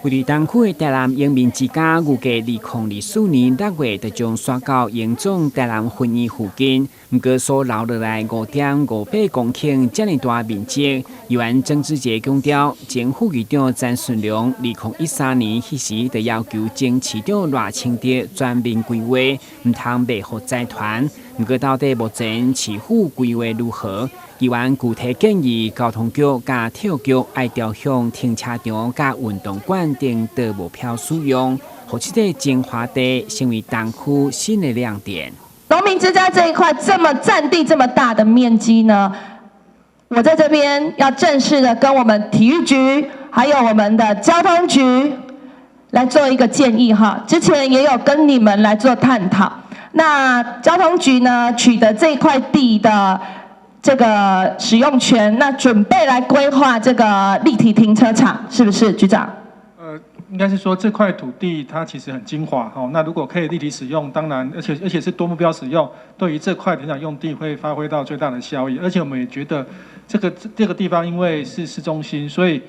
位于东区的台南英明之家，预计2024年6月就将刷到英总台南婚宴附近。不过所留落来5.58公顷这么大面积，议员曾志杰强调，前副议长詹顺良2013年迄时就要求前市长赖清德全面规划，唔通卖予财团。不过到底目前市府规划如何？议员具体建议交通局甲体育局爱调向停车场甲运动馆等的无票使用，让这个精华地成为东区新的亮点。农民之家这一块这么占地这么大的面积呢，我在这边要正式的跟我们体育局还有我们的交通局来做一个建议哈。之前也有跟你们来做探讨。那交通局呢取得这块地的这个使用权，那准备来规划这个立体停车场，是不是局长？应该是说这块土地它其实很精华哈，那如果可以立体使用，当然而且是多目标使用，对于这块停车用地会发挥到最大的效益。而且我们也觉得这个地方因为是市中心，所以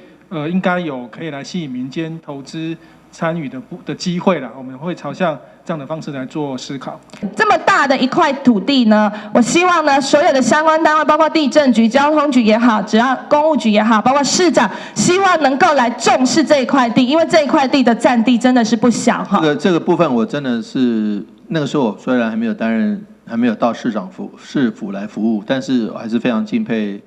应该有可以来吸引民间投资参与的机会啦。我们会朝向这样的方式来做思考。这么大的一块土地呢，我希望呢，所有的相关单位，包括地政局、交通局也好，只要公务局也好，包括市长，希望能够来重视这一块地，因为这一块地的占地真的是不小哈。这个部分我真的是那个时候我虽然还没有到市府来服务，但是我还是非常敬佩。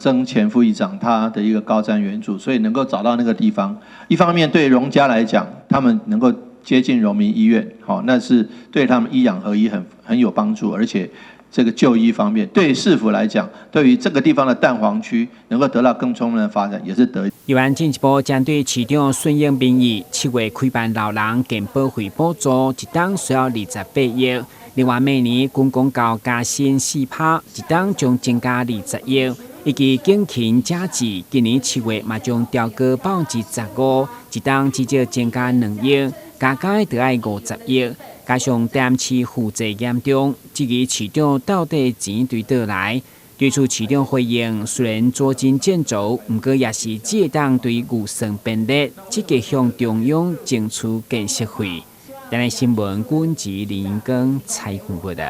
曾前副议长他的一个高瞻远瞩，所以能够找到那个地方，一方面对荣家来讲，他们能够接近荣民医院，好，那是对他们医养合一很有帮助，而且这个就医方面，对市府来讲，对于这个地方的蛋黄区能够得到更充分的发展，也是得益。议员进一步针对市长顺应民意，7月开办老人健保费补助，一档需要28亿。另外，每年军公教加薪4%，一档将增加20亿。以及警勤假期，今年7月嘛将调高15%，一档至少增加2亿，加起就要50亿。加上台南市负债严重，至于市长到底钱对倒来？对此市长回应，虽然捉襟见肘，不过也是只会当对预算编列，积极向中央争取建设费。台南新闻阮子林根采访报道。